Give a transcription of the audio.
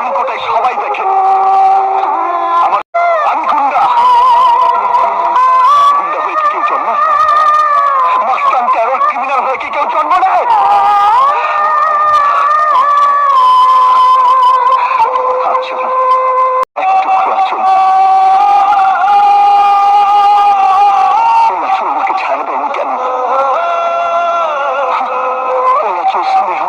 কলঙ্কটাই সবাই দেখে। আমি গুন্ডা গুন্ডা হয়ে কি কেউ জন্মায়? মাস্তান টেরর ক্রিমিনাল হয়ে কি কেউ জন্ম নেয়? আচল, এক টুকরো আচল, ওই আচল আমাকে ছায়া দেয়নি কেন? ওই আচল স্নেহ